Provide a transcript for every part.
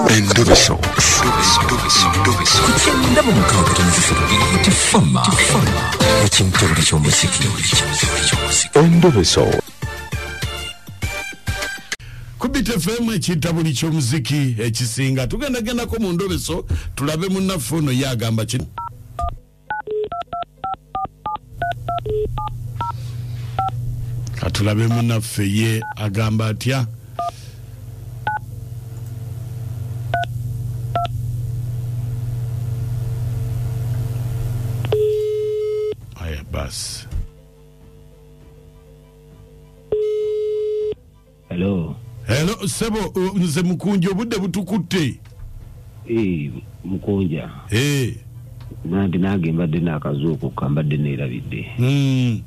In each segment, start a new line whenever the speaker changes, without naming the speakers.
Endobeso.
Ndabo mukanga tunzifiro tifama. Ekintu ky'omuziki.
Endobeso.
Kubita FM ekitabuli ky'omuziki ekisinga tugenda ko mu Ndobeso tulabe munnafono yagamba kino. Katulabe munnaffe ye agamba atya. Aya bas.
Hello,
sebo nze Mukunja obudde butukutte.
Mukunja. Nandi nagembadde nakazuuko kambadde neerabidde.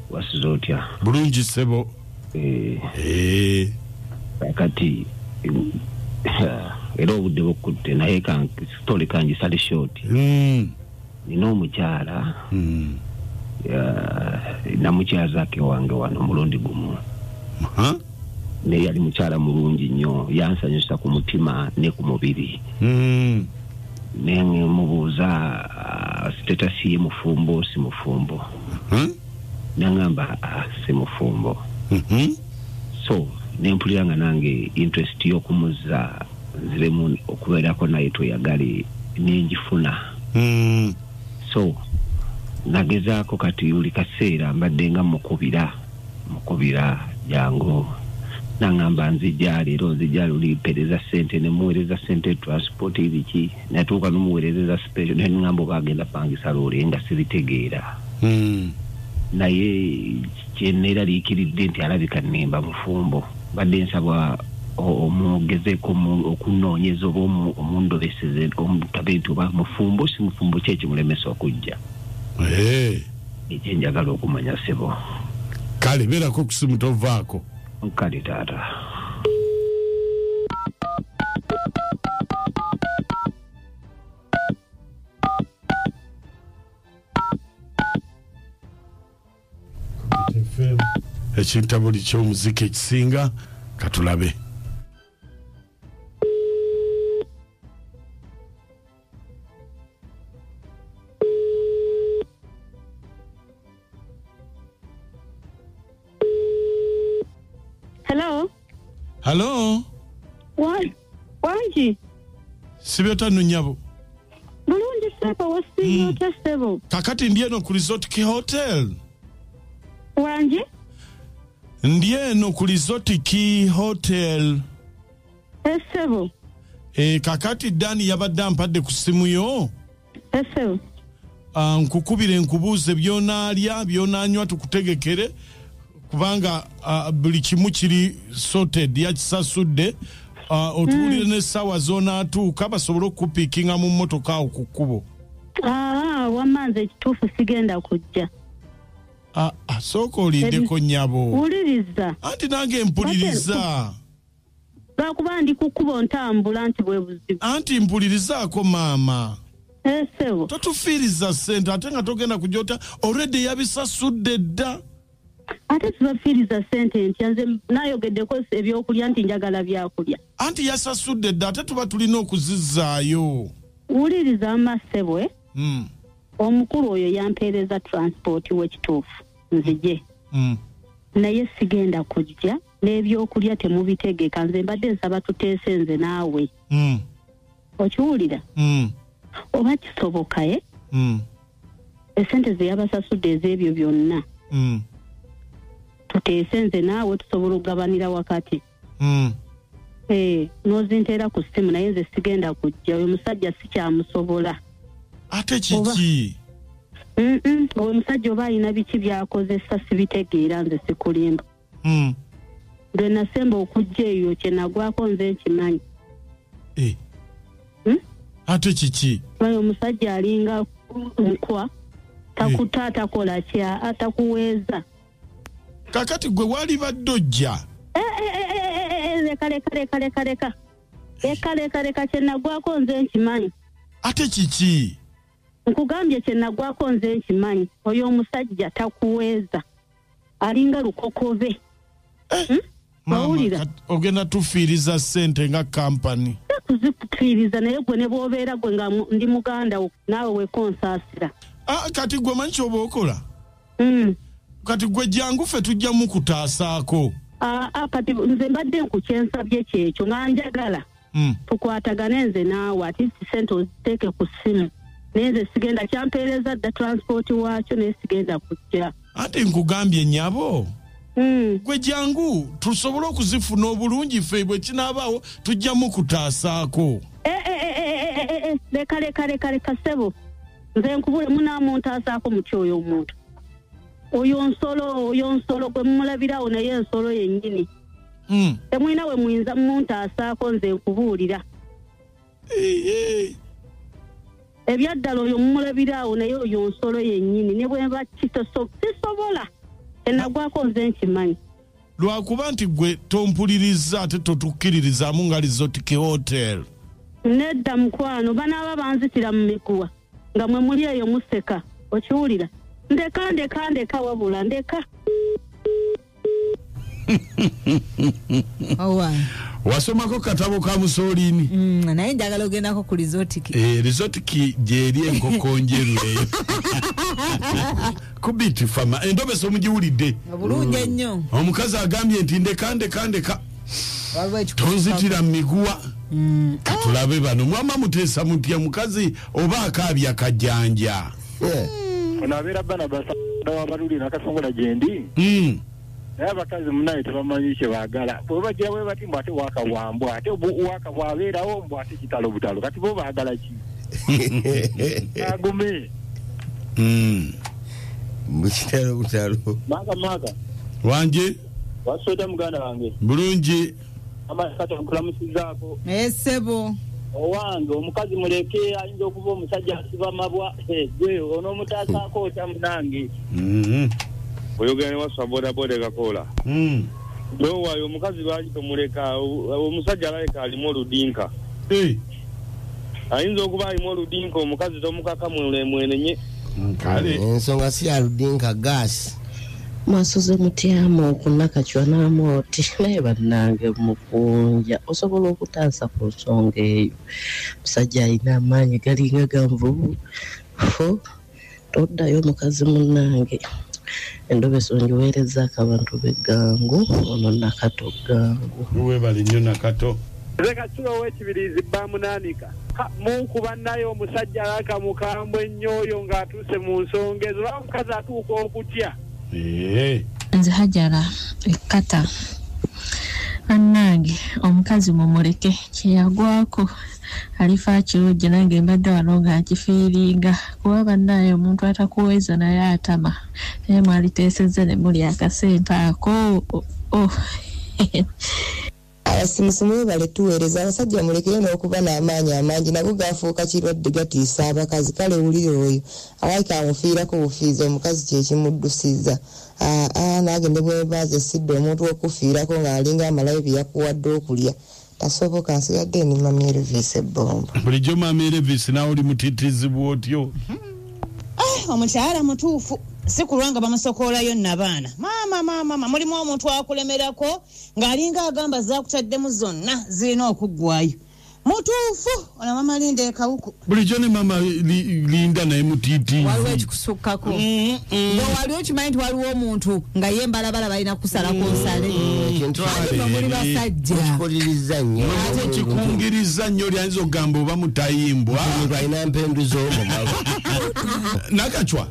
Wasizotya.
Bulungi sebo.
Kati era obudde bukutte naye story kanji sali short. Nina omukyala. Namukyazaake wange wano mulundi gumu. Ne yali mukyala mulungi nnyo yansanyusa ku mutima ne ku mubiri. Ne mubuuza status ye mufumbo si mufumbo. Nangamba si mufumbo. So nempulira nga nange interest y'okumuza ziremu okubeerako naye toyagale nenjifuna. So nagezaako kati buli kaseera mbadde nga mukubira jangu. Nangamba nzijja leero ulipereza sente ne muweereza sente transport ibiki natuuka n'umuweereza special ne ngamba bagenda pangisa loole nga sibitegeera. Naye kyenera liikiridde nti alabika nnemba mufumbo badde nsaba omwogezeko okunoonyeza oba omundobeseze omutabeetu oba mufumbo si mufumbo ki ekimulemesa okujja. Ekyo njagala okumanya sebo.
Kale beerako kusimu tovaako.
Kale taata.
Ekintabuli ky'omuziki ekisinga katulabe. Hello?
Wanji?
Sibyota nunyabo.
Bulungi sebo wasibyota sebo.
Kakati ndieno ku Resort Key Hotel.
Wanji?
Ndieno ku Resort Key Hotel.
Sebo.
Kakati Dani yabadde ampadde ku simu yo.
Sebo.
Nkukubire nkubuuze byonaalya byonanywa tukutegekere. Kubanga buli kimu kiri sorted yakisasudde otuulire n'essaawa z'onaatuuka basobole okukupiikinga mu mmotoka awo ku kkubo.
Wamanze ekituufu sigenda kujja.
Sooka oliddeko nnyabo.
Wuliriza.
Anti nange mpuliriza.
Lwakuba ndi ku kkubo ntambula nti bwe buzibu.
Anti mpulirizaako maama.
Sebo.
Totufiiriza ssente ate nga togenda kujota already yabisasudde dda.
Ate tubafiiriza sente ntya nze nayogeddeko ebyokulya nti njagala byakulya.
Anti yasasudde dda ate tuba tulina okuzizzaayo.
Wuliriza amasebwe. Omukulu oyo yampeereza transport w'ekituufu nzije. Naye sigenda kujja n'ebyokulya temubitegeka nze mbadde nsaba tuteese nze naawe. Okiwulira? Oba kisoboka esente ze yabasasudde ez'ebyo byonna. Tuteese nze naawe tusobola okugabanira wakati. Nozinteera ku ssimu naye nze sigenda kujja oyo musajja sikyamusobola.
Ate kiki?
Oyo musajja oba alina biki byakozesa sibitegeera nze sikulimba. Lwe nasemba okujja eyo kye nagwako nze nkimanyi.
Ate kiki?
Oyo musajja alinga nkwa takutaata kola kya atakuweeza.
Kakati gwe wali baddojja.
Leka kye nagwako nze nkimanyi.
Ate kiki?
Nkugambye kye nagwako nze nkimanyi. Oyo omusajja takuweeza. Alinga lukokobe.
Mama, ogenda tufiiriza sente nga company.
kuzikukiriza naye gwe ne bw'obeera gwe nga ndi muganda naawe weekonsasira.
Kati gwe manyi ky'oba okola? Kati gwe jangu ffe tujja mukutaasaako.
Kati nze mbadde nkukyensabye kyekyo nga njagala tukwatagane nze naawe ati sente oziteeke ku ssimu naye nze sigenda kyampeereza dda transport waakyo naye sigenda kujja. Ate
nkugambye nnyabo gwe jangu tusobole okuzifuna obulungi ffe bwe kinaabaawo tujja mukutaasaako.
Leka ssebo nze nkubule munaamuntaasaako muty oyo omuntu oyo nsolo gwe mumulabirawo naye ensolo yennyini temwina we muyinza muntaasaako nze nkubuulira ebyaddala oyo mumulabirawo naye oyo nsolo yennyini ne bwemba sisobola enagwako nze nkimanyi
lwakuba nti gwe tompuliriza ate totukkiririzaamu nga Resort Hotel.
Nedda mukwano banaaba banzitira mu miguwa nga mwe muli eyo museka okiwulira ndeka wabula ndeka.
Wasomako katabo ka Mussolini?
Naye njagala ogendako ku Resort.
Resort gyeri enkoko njeru eyo. Kubiti fama Endobeso omugiwulidde
bulungi ennyo.
Omukazi agambye nti ndeka tonzitira mu miguwa. Katulabe bano mwama muteesa mutya mukazi oba akaabya kajjanja.
Onabeera bana basada wabaluli nakasongola gyendi naye abakazi munaye tebamanyi kye baagala bwe bagira bwe bati mbw ate wakawambwa ate waka bwabeerawo mbw ate kitalo butalo kati bo baagala ki agume
mukitalo butalo
maaka
wanje
wasoda muganda wange
bulungi
amakati nkulamusizaako
sebo
owange omukazi muleke ayinza okuba omusajja asiba mabwa gwe onoomutaasaako otya munange oyogera ne wasa bodaboda gakola nowaayo omukazi lwaki tomuleka omusajja alaleka alimu oludinka ayinza okuba alimu oludinka omukazi tomukaka mwenenye
ensonga si aludinka gaasi
mwasoze mutyamu okunakacwa n'amooti naye bannange Mukunja osobola okutaasa ku nsonga eyo musajja alina amaanyi galinga Ganvubu toddayo mukazi munnange Endobeso njiweerezaako abantu b'eggangu ono Nakato gangu
webale nnyo Nakato
Zeka chulo wekibirizi bamunaanika munkuba nayo omusajja alaka mukambwe ennyo oyo ng'atuuse mu nsongezo lwa mukazi atuuka okutya
nze Hajara ekkata annange omukazi mumuleke kyeyagwako alifa kirujja nange mbadde wano nga nkifiiringa kuba bannaye omuntu atakuweza naye atama naye mwaliteesezza ne muli akasente ako
abasimusimu baletuweereza abasajja mulekere n'okuba n'amaanyi amangi nago gafuuka kirwadde gatiisa abakazi kale wulire oyo awayika amufiirako bufiizi omukazi kyekimuddusiza naagende bwebaaze sidde omuntu okufiirako ng'alinga amalayo byeyakuwadde okulya tasoboka nsigadde ni Mami Elvis ebbomba
bulijjo Mami Elvis nawe oli mutiitizibwa otyo
omukyala mutuufu si kulwanga bamusokoolayo Nabaana mama mulimu omuntu akulemerako ng'alinga agamba zaakutaddemu zonna zirina okuggwayo mutuufu ona mama Linda ekawuku
bulijjo ne mama Linda naye mutiitiizi
waliwo ekikusukkako waliwo kimanyi nti waliwo omuntu nga ye mbalabala balina kusalako nsale muli basajja
kikuliriza nnyo
ate kikungiriza nnyo lyayinza okugamba oba mutayimbwa
alina mpendu z'omumalo
Nakacwa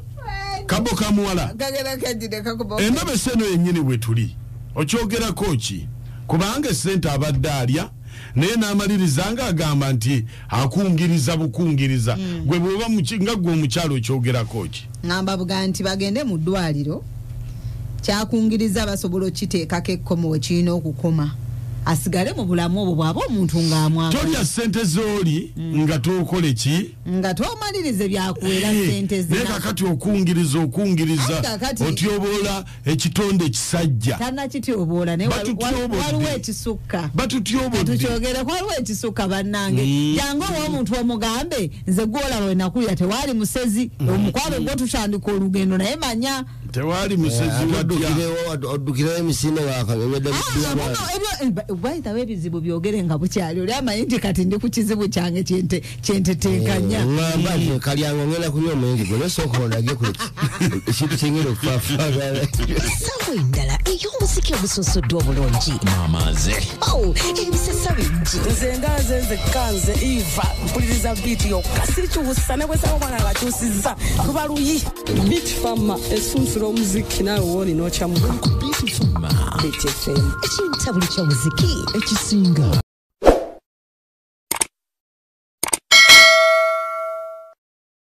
kabo kamuwala Endobeso eno yennyini bwe tuli okyogerako ki kubanga sente abadde alya naye n'amaliriza ng'agamba nti akungiriza bukungiriza gwe bw'oba nga gwe omukyalo okyogerako ki
nambabuga nti bagende mu ddwaliro kyakungiriza basobola okiteekako ekkomo we kirina okukoma asigale mu bulamu obwo bw'aba omuntu ng'amwagala
tolya sente z'oli nga tokole ki
nga tomalirize byakuwera sente
naye kakati okungiriza otyoboola ekitonde ekisajja
tannakityoboola naye waliwo ekisukka
batutyobodde
waliwo ekisukka bannange jangu olw'omuntu omugambe nze gwolaba we nakulira tewaali musezi omukwano gwo tutandika olugendo naye manya
tewali musezi
oddukirawo emisinde waakanyonyedde
bayitawo ebizibu byogere nga bukyali oli amanyi nti kati ndi ku kizibu kyange kyentetenkanya
ŋŋamba nti kalyango ngenda kunywa omwenge gwe nosooka ondage ku ekintu kyengenda okufaafagala
essaawa endala ey'omuziki ogusosoddwa obulungi
mamaze
ebisesa bingi
nze ngaze nze Eva mpuliriza biiti yokka sirikiwusa ne bwesaba omwana ngakyusizza luba luyi biiti fama essunsula omuziki naawe wooli n'okyamu
Biiti fama
ekintabuli ky'omuziki
ekisinga